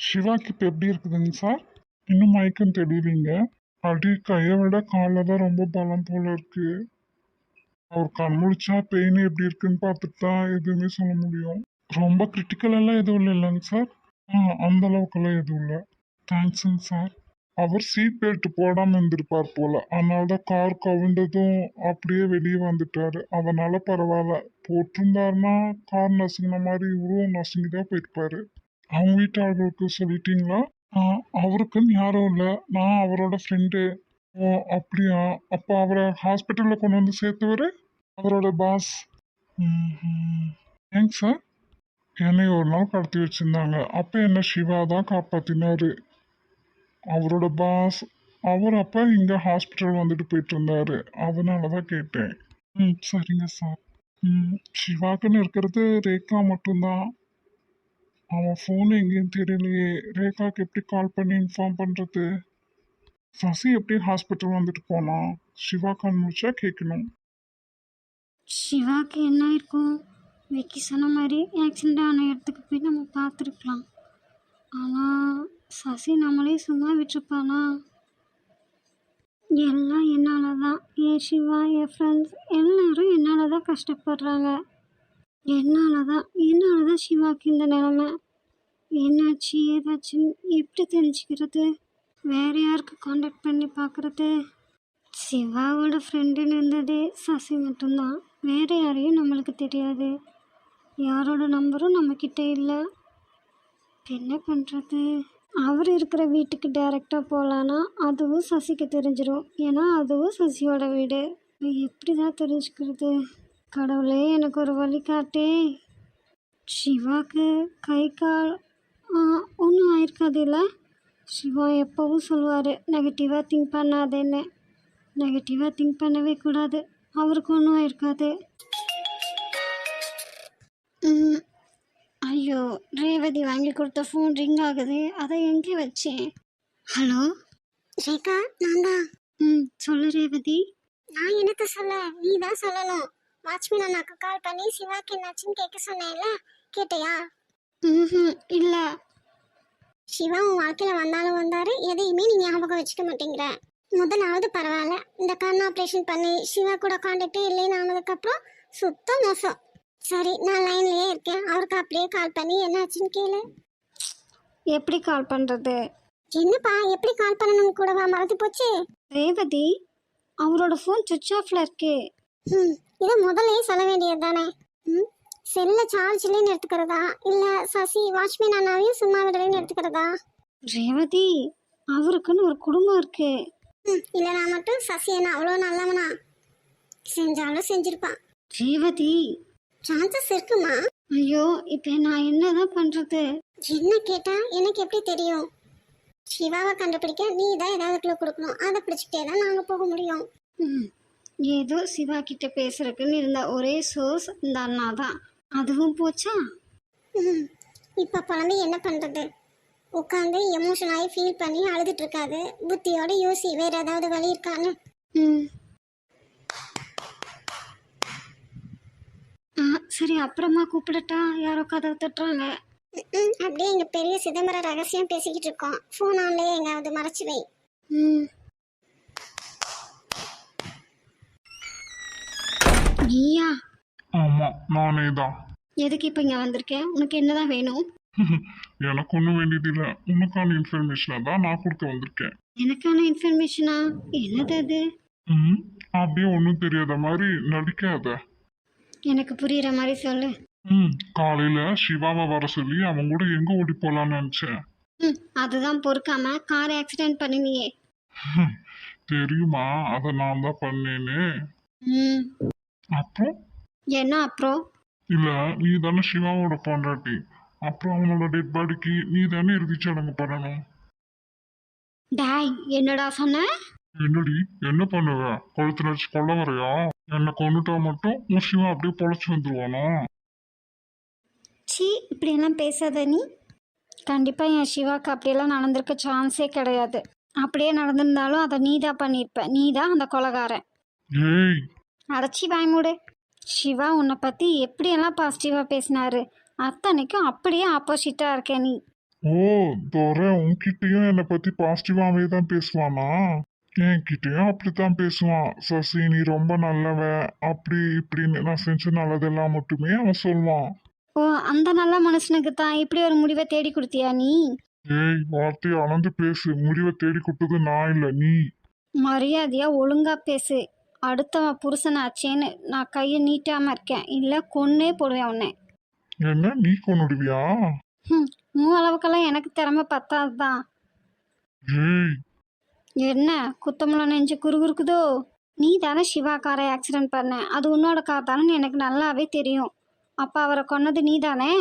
சிவாக்கு இப்போ எப்படி இருக்குதுங்க சார்? இன்னும் மயக்கம் தெரியலீங்க. அடி கையை விட காலில் தான் ரொம்ப பலம் போல இருக்கு. அவர் கண் முழிச்சா பெயின் எப்படி இருக்குன்னு பார்த்துட்டு தான் எதுவுமே சொல்ல முடியும். ரொம்ப கிரிட்டிக்கல் எல்லாம் எதுவும் இல்லைங்க சார்? அந்த அளவுக்குலாம் எதுவும் இல்லை. தேங்க்ஸுங்க சார். அவர் சீட் பெல்ட் போடாமல் இருந்திருப்பார் போல, அதனால தான் கார் கவிழ்ந்ததும் அப்படியே வெளியே வந்துட்டாரு. அதனால பரவாயில்ல. போட்டிருந்தாருன்னா கார் நசுங்கின மாதிரி இவரும் நசுங்கி தான் போயிருப்பாரு. அவங்க வீட்டு ஆளுகளுக்கு சொல்லிட்டீங்களா? அவருக்குன்னு யாரும் இல்லை, நான் அவரோட ஃப்ரெண்டு. ஓ அப்படியா? அப்போ அவரை ஹாஸ்பிட்டலில் கொண்டு வந்து சேர்த்துவாரு அவரோட பாஸ். ஏங்க சார்? என்னை ஒரு நாள் கடத்தி வச்சிருந்தாங்க. அப்போ என்ன சிவா தான் காப்பாத்தினாரு. அவரோட பாஸ் அவர் அப்போ இங்கே ஹாஸ்பிட்டல் வந்துட்டு போயிட்டு இருந்தாரு. அதனால தான் கேட்டேன். சரிங்க சார். சிவாக்குன்னு இருக்கிறது ரேகா மட்டும்தான். அவன் ஃபோன் எங்கேயும் தெரியலையே. ரேகாக்கு எப்படி கால் பண்ணி இன்ஃபார்ம் பண்ணுறது? சசி எப்படி ஹாஸ்பிட்டல் வந்துட்டு போனான்? சிவா கண் முடிச்சா கேட்கணும். சிவாக்கு என்ன இருக்கும்? விக்கி சொன்ன மாதிரி ஆக்சிடெண்ட் ஆன இடத்துக்கு போய் நம்ம பார்த்துருக்கலாம். ஆனால் சசி நம்மளே சும்மா விட்டுருப்பானா? எல்லாம் என்னால் தான். என் சிவா, என் ஃப்ரெண்ட்ஸ் எல்லோரும் என்னால் தான் கஷ்டப்படுறாங்க. என்னால் தான் சிவாக்கு இந்த நிலமை. என்னாச்சு ஏதாச்சுன்னு எப்படி தெரிஞ்சுக்கிறது? வேறு யாருக்கு காண்டாக்ட் பண்ணி பார்க்குறது? சிவாவோட ஃப்ரெண்டுன்னு இருந்ததே சசி மட்டும்தான். வேறு யாரையும் நம்மளுக்கு தெரியாது. யாரோட நம்பரும் நம்மக்கிட்ட இல்லை. என்ன பண்ணுறது? அவர் இருக்கிற வீட்டுக்கு டைரெக்டாக போகலான்னா அதுவும் சசிக்கு தெரிஞ்சிடும். ஏன்னா அதுவும் சசியோட வீடு. எப்படி தான் தெரிஞ்சுக்கிறது? கடவுளே எனக்கு ஒரு வழி காட்டே. சிவாக்கு கை கால் ஒன்றும் ஆயிருக்காது இல்லை? சிவா எப்போவும் சொல்லுவார் நெகட்டிவாக திங்க் பண்ணாதேன்னு. நெகட்டிவாக திங்க் பண்ணவே கூடாது. அவருக்கு ஒன்றும் ஆயிருக்காது. ஐயோ, ரேவதி வாங்கி கொடுத்த ஃபோன் ரிங் ஆகுது. அதை எங்கே வச்சேன்? ஹலோ ரேகா, நான் தான். சொல்லு ரேவதி. நான் என்னத்த சொல்ல, நீ தான் சொல்லணும். வாட்ச்மேன் அண்ணாக்கு கால் பண்ணி சிவாக்கு என்னாச்சுன்னு கேட்க சொன்னேன்ல, கேட்டியா? இல்லை. சிவா உன் வாழ்க்கையில் வந்தாலும் வந்தாரு, எதையுமே நீ ஞாபகம் வச்சுக்க மாட்டேங்கிற. முதலாவது பரவாயில்ல, இந்த கண் ஆப்ரேஷன் பண்ணி சிவா கூட காண்டாக்டே இல்லைன்னு ஆனதுக்கப்புறம் சுத்தம் மோசம். சரி, நான் லைன்லயே இருக்கேன். அவருக்கு அப்படியே கால் பண்ணி என்னாச்சுன்னு கேளு. எப்படி கால் பண்ணுறது? என்னப்பா, எப்படி கால் பண்ணணும்னு கூடவா மறந்து போச்சு? ரேவதி, அவரோட ஃபோன் சுவிட்ச் ஆஃப்ல இருக்கு. இதை முதல்ல சொல்ல வேண்டியது தானே. செல்ல சார்ஜ்லேன்னு எடுத்துக்கிறதா, இல்லை சசி வாட்ச்மேன் அண்ணாவையும் சும்மா விடலன்னு எடுத்துக்கிறதா? ரேவதி, அவருக்குன்னு ஒரு குடும்பம் இருக்கு. இல்லை, நான் மட்டும் சசி என்ன அவ்வளோ நல்லவனா? செஞ்சாலும் செஞ்சிருப்பான். ரேவதி, சான்சஸ் இருக்குமா? ஐயோ, இப்போ நான் என்னதான் பண்றது? என்ன கேட்டா எனக்கு எப்படி தெரியும்? சிவாவை கண்டுபிடிக்க நீ தான் ஏதாவது க்ளூ கொடுக்கணும். அதை பிடிச்சிட்டே தான் நாங்கள் போக முடியும். ஏதோ சிவா கிட்ட பேசுறதுக்குன்னு இருந்த ஒரே சோர்ஸ் இந்த அண்ணா தான். அதுவும் போச்சா? இப்போ புலம்பி என்ன பண்ணுறது? உட்காந்து எமோஷனாகி ஃபீல் பண்ணி அழுதுட்டு இருக்காது. புத்தியோட யோசி, வேற ஏதாவது வழி இருக்கான்னு. சரி, அப்புறமா கூப்பிடட்டா? யாரோ கதவை தட்டுறாங்க. அப்படியே எங்க பெரிய சிதம்பரம் ரகசியம் பேசிக்கிட்டு இருக்கோம். ஃபோன் ஆன்லயே எங்காவது மறைச்சு வை. நீயா? ஆமா, நானே தான். எதுக்கு இப்போ இங்கே வந்திருக்கேன்? உனக்கு என்னதான் வேணும்? எனக்கு ஒன்றும் வேண்டியதில்லை. உனக்கான இன்ஃபர்மேஷனை தான் நான் கொடுக்க வந்திருக்கேன். எனக்கான இன்ஃபர்மேஷனா? என்னது அது? அப்படியே ஒன்றும் தெரியாத மாதிரி நடிக்காத. எனக்கு புரியுற மாதிரி சொல்லு. காலையில சிவாவை வர சொல்லி அவன் கூட எங்க ஓடி போலான்னு நினைச்சேன். அதுதான் பொறுக்காம கார் ஆக்சிடென்ட் பண்ணினியே. தெரியுமா, அதை நான் தான் பண்ணேன்னு. அப்புறம் என்ன அப்புறம்? இல்ல, நீ தானே சிவாவோட பொண்டாட்டி. அப்புறம் அவனோட டெட் பாடிக்கு நீ தானே இறுதி சடங்கு பண்ணணும். டாய், என்னடா சொன்ன? என்னடி, என்ன பண்ணுவ? கழுத்து நடிச்சு கொள்ள வரையா? என்னை கொண்டுட்டா மட்டும் உன் சிவா அப்படியே பொழைச்சு வந்துருவானா? சி, இப்படியெல்லாம் பேசாத நீ. கண்டிப்பாக என் சிவாக்கு அப்படியெல்லாம் நடந்திருக்க சான்ஸே கிடையாது. அப்படியே நடந்திருந்தாலும் அதை நீ தான் பண்ணியிருப்ப. நீ தான் அந்த கொலைகாரன். ஏய், அடைச்சி வாய்மூடு. சிவா உன்னை பற்றி எப்படியெல்லாம் பாசிட்டிவாக பேசினாரு, அத்தனைக்கும் அப்படியே ஆப்போசிட்டாக இருக்க நீ. ஓ, துரை உன்கிட்டயும் என்னை பத்தி பாசிட்டிவாவே தான் பேசுவானா? என்கிட்டயும் அப்படித்தான் பேசுவான். சசி நீ ரொம்ப நல்லவ, அப்படி இப்படின்னு நான் செஞ்ச நல்லதெல்லாம் மட்டுமே அவன் சொல்லுவான். ஓ, அந்த நல்ல மனுஷனுக்கு தான் இப்படி ஒரு முடிவை தேடி கொடுத்தியா நீ? ஏய், வார்த்தையை அளந்து பேசு. முடிவை தேடி கொடுத்தது நான் இல்ல, நீ. மரியாதையா ஒழுங்கா பேசு. அடுத்தவன் புருஷனாச்சேன்னு நான் கையை நீட்டாம இருக்கேன், இல்லை கொன்னே போடுவேன் உன்னை. என்ன நீ கொன்னுடுவியா? உன் அளவுக்கெல்லாம் எனக்கு திறமை பத்தாது தான். ஏய், என்ன குத்தமுள்ள நெஞ்சு குறுகுறுக்குதோ? நீ தானே சிவா காரை ஆக்சிடென்ட் பண்ண, அது உன்னோட கார் தானே எனக்கு நல்லாவே தெரியும். அப்போ அவரை கொன்னது நீ தானே?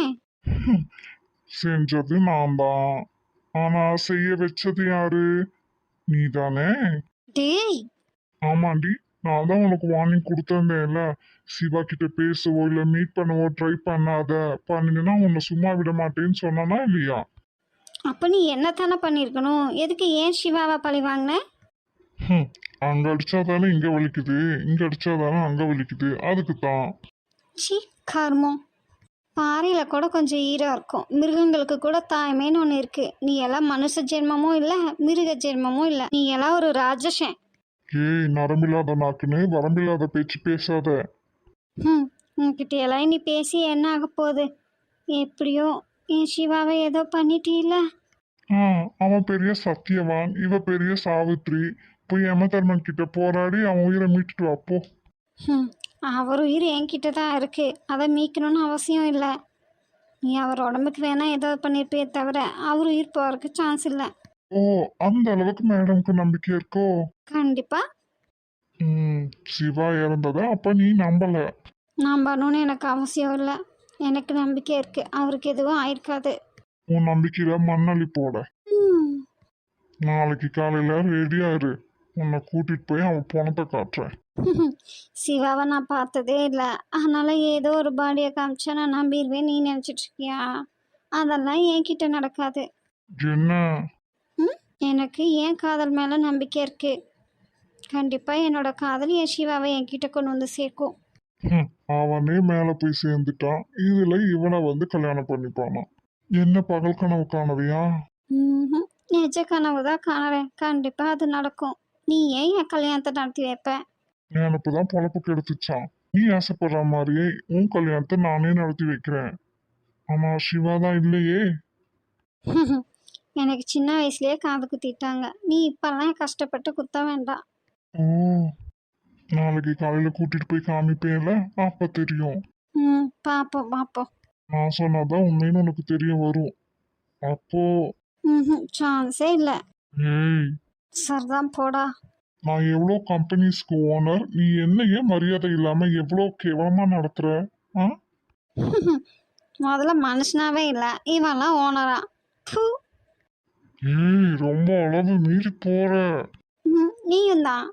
செஞ்சது நான் தான். ஆனா செய்ய வச்சது யாரு? நீ தானே? டேய், ஆமாண்டி, நான் தான் உனக்கு வார்னிங் கொடுத்திருந்தேன்ல. சிவா கிட்ட பேசவோ இல்ல மீட் பண்ணவோ ட்ரை பண்ணாத. பண்ணினா உன்னை சும்மா விட மாட்டேன்னு சொன்னானா இல்லையா? அப்போ நீ என்ன தானே பண்ணியிருக்கணும்? எதுக்கு ஏன் சிவாவை பழி வாங்கின? அங்க அடிச்சாதானே இங்க வலிக்குது, இங்க அடிச்சாதானே அங்க வலிக்குது, அதுக்கு தான். சி, கர்மம். பாறையில் கூட கொஞ்சம் ஈரம் இருக்கும். மிருகங்களுக்கு கூட தாய்மைன்னு ஒன்று இருக்கு. நீ எல்லாம் மனுஷ ஜென்மமும் இல்லை, மிருக ஜென்மமும் இல்லை. நீ எல்லாம் ஒரு ராஜசன். ஏய், நரம்பில்லாத நாக்குன்னு வரம்பில்லாத பேச்சு பேசாத. உன்கிட்ட எல்லாம் நீ பேசி என்ன ஆக போகுது? எப்படியோ என் சிவாவை ஏதோ பண்ணிட்டீல்ல. அவன் பெரிய சத்தியவான், இவ பெரிய சாவித்ரி. போய் யமதர்மன் கிட்ட போராடி அவன் உயிரை மீட்டுட்டு வாப்போ. அவர் உயிர் என்கிட்ட தான் இருக்கு, அதை மீட்கணும்னு அவசியம் இல்லை. நீ அவர் உடம்புக்கு வேணா ஏதோ பண்ணியிருப்பே தவிர அவர் உயிர் போகிறதுக்கு சான்ஸ் இல்லை. ஓ, அந்த அளவுக்கு மேடம்க்கு நம்பிக்கை இருக்கோ? கண்டிப்பா. சிவா இறந்ததா அப்ப நீ நம்பல? நம்பணும்னு எனக்கு அவசியம் இல்லை. எனக்கு நம்பிக்கை இருக்கு, அவருக்கு எதுவும் ஆயிருக்காது. உன் நம்பிக்கையில மண்ணள்ளி போட. நாளைக்கு காலையில ரெடியா இரு. உன்னை கூட்டிட்டு போய் அவன் பணத்தை காட்டுறேன். சிவாவை நான் பார்த்ததே இல்லை, அதனால ஏதோ ஒரு பாடியை காமிச்சா நான் நம்பிடுவேன் நீ நினச்சிட்டு இருக்கியா? அதெல்லாம் என்கிட்ட நடக்காது. என்ன? எனக்கு என் காதல் மேலே நம்பிக்கை இருக்கு. கண்டிப்பாக என்னோட காதல் என் சிவாவை என்கிட்ட கொண்டு வந்து சேர்க்கும். அவனே மேலே போய் சேர்ந்துட்டான், இதுல இவனை வந்து கல்யாணம் பண்ணிப்பானா? என்ன பகல் கனவு காணவியா? நிஜ கனவு தான் காணறேன். கண்டிப்பாக அது நடக்கும். நீ ஏன் என் கல்யாணத்தை நடத்தி வைப்ப? நினப்புதான் பொழப்பு கெடுத்துச்சான். நீ ஆசைப்படுற மாதிரியே உன் கல்யாணத்தை நானே நடத்தி வைக்கிறேன். ஆமா, சிவா தான் இல்லையே. எனக்கு சின்ன வயசுலயே காது குத்திட்டாங்க. நீ இப்பெல்லாம் கஷ்டப்பட்டு குத்த வேண்டாம். ஓ, நாளைக்கு காலையில கூட்டிட்டு போய் காமிப்பேன்ல, அப்ப தெரியும். பாப்போம் பாப்போம். நான் சொன்னாதான் உண்மைன்னு உனக்கு தெரிய வரும். அப்போ சான்ஸே இல்லை. ஏய், சரிதான் போடா. நான் எவ்வளோ கம்பெனிஸ்க்கு ஓனர், நீ என்ன ஏன் மரியாதை இல்லாம எவ்வளோ கேவலமா நடத்துற? முதல்ல மனுஷனாவே இல்லை, இவெல்லாம் ஓனரா? ஏய், ரொம்ப அளவு மீறி போற. நீயும் தான்.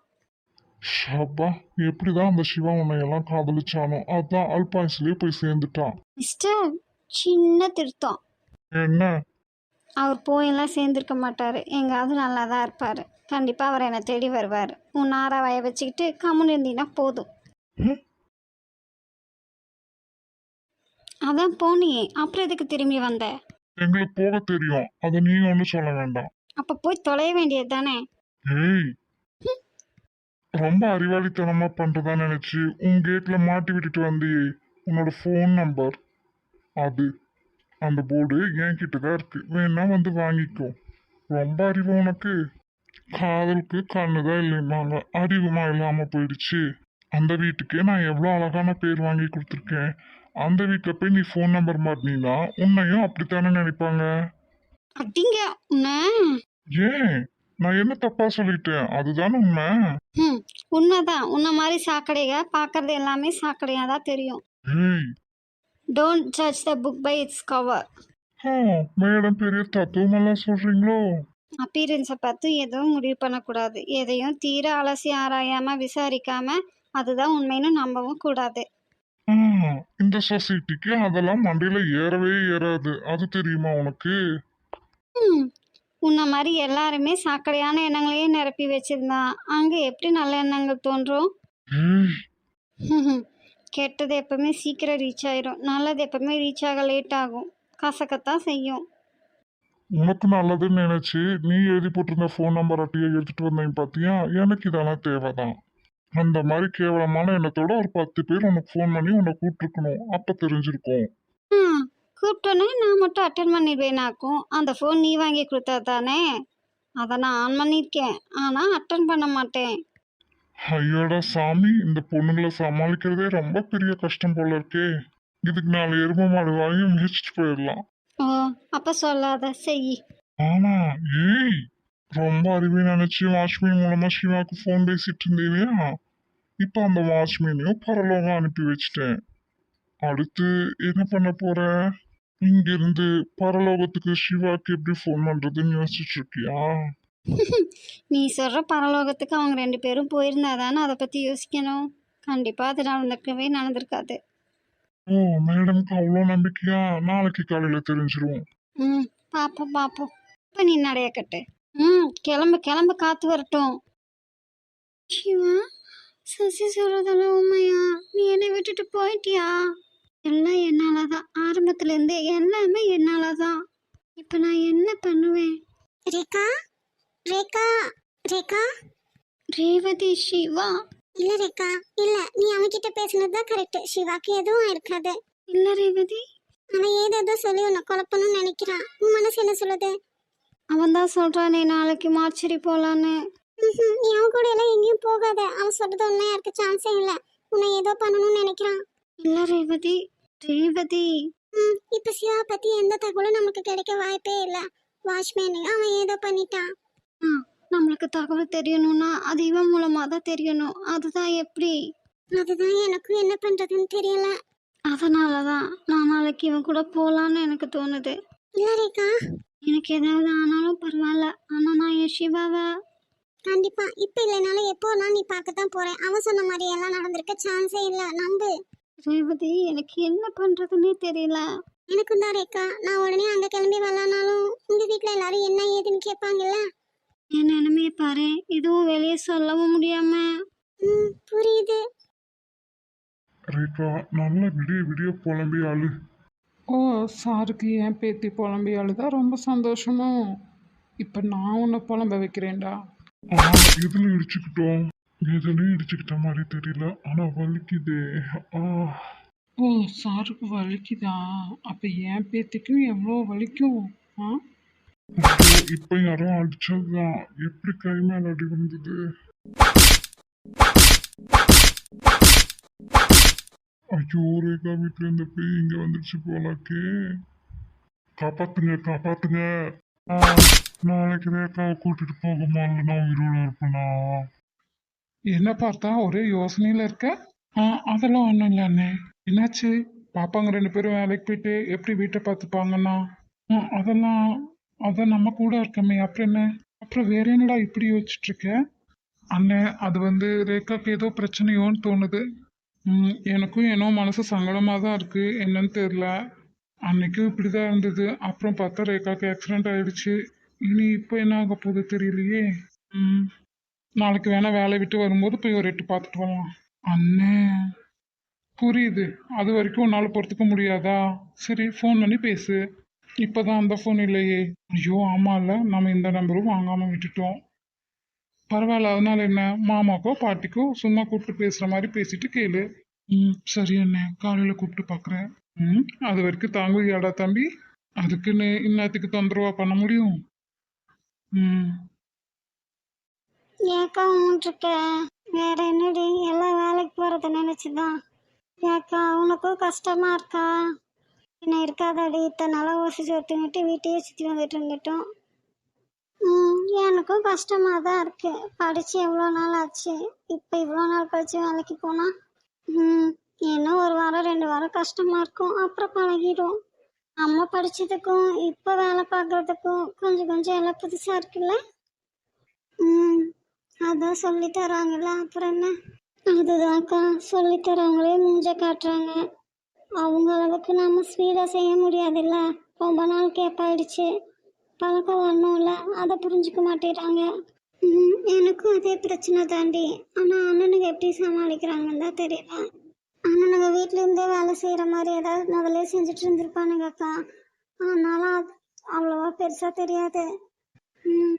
ஷப்பா, எப்படிதான் அந்த சிவா உன்னை எல்லாம் காதலிச்சானோ, அதான் அல்பாயுஸ்லயே போய் சேர்ந்துட்டான். மிஸ்டர், சின்ன திருத்தம். என்ன? அவர் போயெல்லாம் சேர்ந்துருக்க மாட்டார், எங்காவது நல்லா தான் இருப்பார். கண்டிப்பாக அவர் என்னை தேடி வருவார். உன் நாரா வய வச்சுக்கிட்டு கம்முன்னு இருந்தீங்கன்னா போதும். அதான் போனியே, அப்புறம் எதுக்கு திரும்பி வந்த? எங்களுக்கு போக தெரியும், அதை நீங்க ஒன்றும் சொல்ல வேண்டாம். அப்போ போய் தொலைய வேண்டியது தானே? ஏய், ரொம்ப அறிவாளித்தனமா பண்றதா நினைச்சு உன் கேட்ல மாட்டி விட்டுட்டு வந்தியே, உன்னோட ஃபோன் நம்பர் அது, அந்த போர்டு என்கிட்ட தான் இருக்கு, வேணா வந்து வாங்கிக்கோ. ரொம்ப அறிவு உனக்கு. காதலுக்கு கண்ணுதான் இல்லைன்னாங்க, அறிவுமா இல்லாம போயிடுச்சு. அந்த வீட்டுக்கே நான் எவ்வளோ அழகான பேர் வாங்கி கொடுத்துருக்கேன். அந்த வீட்டில் போய் நீ ஃபோன் நம்பர் மாட்டினீங்கன்னா உன்னையும் அப்படித்தானே நினைப்பாங்க. அப்படிங்க உன்னை? ஏன், நான் என்ன தப்பா சொல்லிட்டேன்? அதுதானே உண்மை. உண்மைதான். உன்னை மாதிரி சாக்கடைக பார்க்கறது எல்லாமே சாக்கடையாக தான் தெரியும். ஏய், don't judge the book by its cover. Madam பெரிய தத்துவமெல்லாம் சொல்றீங்களோ? அப்பீரன்ஸை பார்த்து எதுவும் முடிவு பண்ணக்கூடாது. எதையும் தீர அலசி ஆராயாமல் விசாரிக்காமல் அதுதான் உண்மைன்னு நம்பவும் கூடாது. இந்த சொசைட்டிக்கு அதெல்லாம் மண்டையில ஏறவே ஏறாது, அது தெரியுமா உனக்கு? உன்ன மாதிரி எல்லாருமே சாக்கடையான எண்ணங்களையே நிரப்பி வச்சிருந்தா அங்கே எப்படி நல்ல எண்ணங்கள் தோன்றும்? கெட்டது எப்பவுமே சீக்கிரம் ரீச் ஆயிரும், நல்லது எப்பவுமே ரீச் ஆக லேட் ஆகும், கசக்கத்தான் செய்யும். உனக்கு நல்லதுன்னு நினைச்சு நீ எழுதி போட்டிருந்த ஃபோன் நம்பர் அட்டையை எடுத்துட்டு வந்தேன் பாத்தியா? எனக்கு இதெல்லாம் தேவைதான். அந்த மாதிரி கேவலமான எண்ணத்தோட ஒரு 10 பேர் உனக்கு ஃபோன் பண்ணி உன்னை கூப்பிட்டுருக்கணும். அப்ப தெரிஞ்சிருக்கும். ம் கூப்பிட்டோன்னே நான் மட்டும் அட்டன் பண்ணிடுவேனாக்கும். அந்த ஃபோன் நீ வாங்கி கொடுத்தா தானே? அதை நான் ஆன் பண்ணியிருக்கேன், ஆனால் அட்டன் பண்ண மாட்டேன். ஐயோடா சாமி, இந்த பொண்ணுங்களை சமாளிக்கிறதே ரொம்ப பெரிய கஷ்டம் போல இருக்கே. இதுக்கு 4 எருமை மாடு வாங்கி மிதிச்சிட்டு போயிடலாம். ஓ அப்போ சொல்லாத, செய். ஆனா ஏய், ரொம்ப அறிவை நினைச்சு வாட்ச்மேன் மூலமா சிவாக்கு ஃபோன் பேசிட்டு இருந்தேனியா? இப்ப அந்த வாட்ச்மேனையும் பரலோகம் அனுப்பி வச்சிட்டேன். அடுத்து என்ன பண்ண போற? இங்கிருந்து பரலோகத்துக்கு சிவாக்கு எப்படி ஃபோன் பண்றதுன்னு யோசிச்சுட்டு இருக்கியா? நீ சொல்கிற பரலோகத்துக்கு அவங்க 2 பேரும் போயிருந்தா தானே அதை பற்றி யோசிக்கணும். கண்டிப்பாக அது நடந்திருக்கவே நடந்திருக்காது. ஓ, மேடம்க்கு அவ்வளோ நம்பிக்கையா? நாளைக்கு காலையில தெரிஞ்சிரும். ம் பார்ப்போம் பார்ப்போம். இப்போ நீ நடைய கட்டு. கிளம்பு கிளம்பு, காற்று வரட்டும். சிவா, சசி சொல்கிறதெல்லாம் உண்மையா? நீ என்னை விட்டுட்டு போயிட்டியா? எல்லாம் என்னால தான். ஆரம்பத்துலேருந்தே எல்லாமே என்னால தான். இப்போ நான் என்ன பண்ணுவேன்? ரேகா, ரேகா, ரேகா. ரேவதி, சிவா. இல்ல ரேகா, இல்ல, நீ அவன்கிட்ட பேசுனதுதான் கரெக்ட். சிவாக்கு எதுவும் இருக்காது. இல்லை ரேவதி, அவன் ஏதேதோ சொல்லி உன்னை குழப்பணும்னு நினைக்கிறான். உன் மனசு என்ன சொல்லுது? அவன் தான் சொல்கிறானே நாளைக்கு மார்ச்சரி போகலான்னு. நீ அவன் கூட எல்லாம் எங்கேயும் போகாத. அவன் சொல்றது உண்மையா இருக்க சான்ஸே இல்ல. உன்னை ஏதோ பண்ணணும்னு நினைக்கிறான். இல்லை ரேவதி, ரேவதி. இப்ப சிவா பத்தி எந்த தகவலும் நமக்கு கிடைக்க வாய்ப்பே இல்ல. வாட்ச்மேன் அவன் ஏதோ பண்ணிட்டான். நம்மளுக்கு தகவல் தெரியணும்னா அது இவன் மூலமாக தான் தெரியணும். அதுதான் எப்படி? அதுதான் எனக்கும் என்ன பண்றதுன்னு தெரியல. அதனால தான் நான் நாளைக்கு இவன் கூட போகலான்னு எனக்கு தோணுது. இல்ல ரேகா, எனக்கு ஏதாவது ஆனாலும் பரவாயில்ல, ஆனால் நான் என் சிவாவை கண்டிப்பா இப்ப இல்லைனாலும் எப்போனா நீ பார்க்கத்தான் போறேன். அவன் சொன்ன மாதிரி எல்லாம் நடந்திருக்க சான்ஸே இல்ல. நம்பு ரேவதி. எனக்கு என்ன பண்ணுறதுன்னே தெரியல. எனக்கும் தான் ரேகா. நான் உடனே அங்க கிளம்பி வரலானாலும் உங்க வீட்டுல எல்லாரும் என்ன ஏதுன்னு கேட்பாங்கல்ல. என் நிலைமையை பாரு, இதுவும் வெளியே சொல்லவும் முடியாம. புரியுது. ரேகா, நல்ல விடிய விடிய புலம்பி அழு. ஓ, சாருக்கு என் பேத்தி புலம்பி அழுதா ரொம்ப சந்தோஷமோ? இப்போ நான் உன்னை புலம்ப வைக்கிறேன்டா. எதுல இடிச்சுக்கிட்டோம்? எதுலயும் இடிச்சுக்கிட்ட மாதிரி தெரியல, ஆனா வலிக்குதே. ஓ, சாருக்கு வலிக்குதா? அப்போ என் பேத்திக்கும் எவ்வளோ வலிக்கும்? ஆ, இப்ப யாரும் அடிச்சதுதான். எப்படி கை மேல அடி வந்தது? ஐயோ, ரேகா வீட்டுல இருந்த பேய் இங்க வந்துடுச்சு போலாக்கே. காப்பாத்துங்க காப்பாத்துங்க. நாளைக்கு ரேகாவை கூட்டிட்டு போகுமா? நான் உயிரோட இருப்பேனா? என்ன பார்த்தா ஒரே யோசனையில் இருக்க? அதெல்லாம் ஒன்றும் இல்லை அண்ணே. என்னாச்சு? பாப்பாங்க 2 பேரும் வேலைக்கு போயிட்டு எப்படி வீட்டை பார்த்துப்பாங்கண்ணா? அதான் நம்ம கூட இருக்கமே, அப்புறம் என்ன? அப்புறம் வேற என்னடா இப்படி யோசிச்சுட்டு இருக்க? அண்ணே, அது ரேகாக்கு ஏதோ பிரச்சனையோன்னு தோணுது. எனக்கும் ஏனோ மனசு சங்கடமாக தான் இருக்கு. என்னன்னு தெரியல. அன்னைக்கும் இப்படி தான் இருந்தது. அப்புறம் பார்த்தா ரேகாக்கு ஆக்சிடென்ட் ஆயிடுச்சு. இனி இப்போ என்ன ஆக போகுது தெரியலையே. நாளைக்கு வேணா வேலையை விட்டு வரும்போது போய் ஒரு எட்டு பார்த்துட்டு வரலாம். அண்ணே, புரியுது. அது வரைக்கும் உன்னால் பொறுத்துக்க முடியாதா? சரி, ஃபோன் பண்ணி பேசு. இப்போதான் அந்த ஃபோன் இல்லையே. ஐயோ ஆமாம்ல, நம்ம இந்த நம்பரும் வாங்காமல் விட்டுட்டோம். பரவாயில்ல, அதனால என்ன? மாமாக்கோ பாட்டிக்கோ சும்மா கூப்பிட்டு பேசுகிற மாதிரி பேசிட்டு கேளு. சரி அண்ணே, காலையில் கூப்பிட்டு பார்க்குறேன். அது வரைக்கும் தாங்குவியாடா தம்பி? அதுக்குன்னு இன்னத்துக்கு தொந்தரவா பண்ண முடியும்? ஏக்கா இருக்க? வேற என்னடி, எல்லாம் வேலைக்கு போகிறத நினச்சிதான். ஏக்கா உனக்கும் கஷ்டமா இருக்கா? என்ன இருக்காதாடி, இத்தனை நாளாக ஓசிச்சு ஒருத்தங்கிட்டு வீட்டையே சுற்றி வந்துட்டு இருந்துட்டோம். எனக்கும் கஷ்டமாக தான் இருக்கு. படித்து எவ்வளோ நாள் ஆச்சு. இப்போ இவ்வளோ நாள் கழிச்சு வேலைக்கு போனால் இன்னும் 1 வாரம் 2 வாரம் கஷ்டமாக இருக்கும். அப்புறம் பழகிடும். நம்ம படித்ததுக்கும் இப்போ வேலை பார்க்குறதுக்கும் கொஞ்சம் கொஞ்சம் எல்லாம் புதுசாக இருக்குல்ல. அதான் சொல்லி தராங்கல்ல, அப்புறம் என்ன? அதுதான்க்கா, சொல்லி தரவங்களே மூஞ்ச காட்டுறாங்க. அவங்க அளவுக்கு நம்ம ஸ்பீடாக செய்ய முடியாதுல்ல. ரொம்ப நாள் கேப்பாயிடுச்சு. பழக்கம் வரணும்ல, அதை புரிஞ்சுக்க மாட்டேறாங்க. எனக்கும் அதே பிரச்சனை தாண்டி. ஆனால் அண்ணனுங்க எப்படி சமாளிக்கிறாங்கன்னு தான் தெரியல. அண்ணனுங்க வீட்டிலேருந்தே வேலை செய்கிற மாதிரி ஏதாவது முதல்ல செஞ்சுட்டு இருந்திருப்பானுங்கக்கா. அதனால அவ்வளோவா பெருசாக தெரியாது. ம்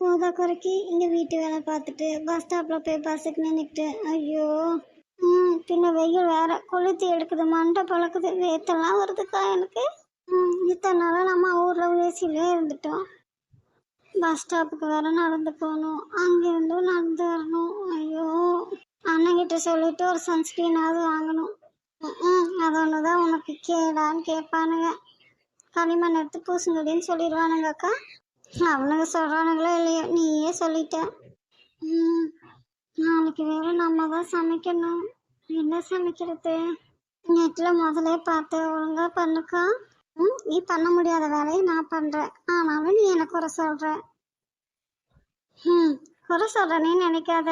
போதா குறைக்கு இங்கே வீட்டு வேலை பார்த்துட்டு பஸ் ஸ்டாப்பில் போய் பஸ்ஸுக்கு நின்றுக்கிட்டு ஐயோ. பின்ன வெயில் வேற கொளுத்தி எடுக்குது, மண்டை பழக்குது, வேத்தெல்லாம் வருதுக்கா எனக்கு. இத்தனை நாளாக நம்ம ஊரில் ஏசிலே இருந்துட்டோம். பஸ் ஸ்டாப்புக்கு வேற நடந்து போகணும், அங்கேருந்தும் நடந்து வரணும். ஐயோ, அண்ணங்கிட்ட சொல்லிட்டு ஒரு சன்ஸ்க்ரீனாவது வாங்கணும். அது ஒன்று தான் உனக்கு கேடான்னு கேட்பானுங்க. களிமண் எடுத்து பூசுங்கடின்னு சொல்லிடுவானுங்க அக்கா. அவனுங்க சொல்கிறானுங்களோ இல்லையோ, நீயே சொல்லிட்ட. நாளைக்கு வேற நம்ம தான் சமைக்கணும். என்ன சமைக்கிறது? நெட்டில் முதலே பார்த்து ஒழுங்காக பண்ணுக்கா. நீ பண்ண முடியாத வேலையை நான் பண்ணுறேன், ஆனாலும் நீ எனக்கு குறை சொல்கிற. குறை சொல்கிறேன்னு நினைக்காத.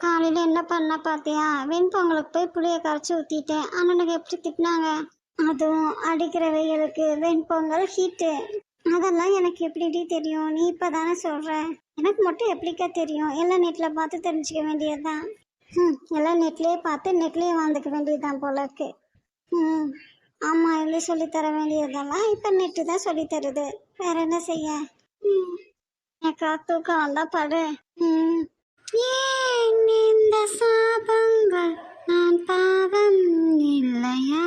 காலையில் என்ன பண்ண பார்த்தியா? வெண்பொங்கலுக்கு போய் புளியை கரைச்சி ஊற்றிட்டேன். அண்ணனுக்கு எப்படி திட்டினாங்க? அதுவும் அடிக்கிற வெயிலுக்கு வெண்பொங்கல் ஹீட்டு. அதெல்லாம் எனக்கு எப்படி தெரியும்? நீ இப்போ தானே சொல்கிற. எனக்கு மட்டும் எப்படிக்கா தெரியும்? எல்லாம் நெட்டில் பார்த்து தெரிஞ்சுக்க வேண்டியதுதான். எல்லாம் நெட்லேயே பார்த்து நெட்லேயே வாழ்ந்துக்க வேண்டியதுதான் போல இருக்கு. ஆமாம், இல்லை சொல்லித்தர வேண்டியதெல்லாம் இப்போ நெட்டு தான் சொல்லித்தருது. வேற என்ன செய்ய? எனக்கா தூக்கம் வந்தா படு. ஏன் இந்த சாபங்கள்? நான் பாவம் இல்லையா?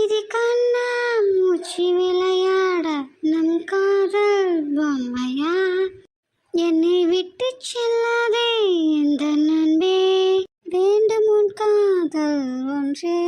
இது கண்ணா மூச்சு விளையாட நம் காதல் பொம்மையா? என்னை விட்டு செல்லாதே இந்த நண்பே, வேண்டும் உன் காதல் ஒன்றே.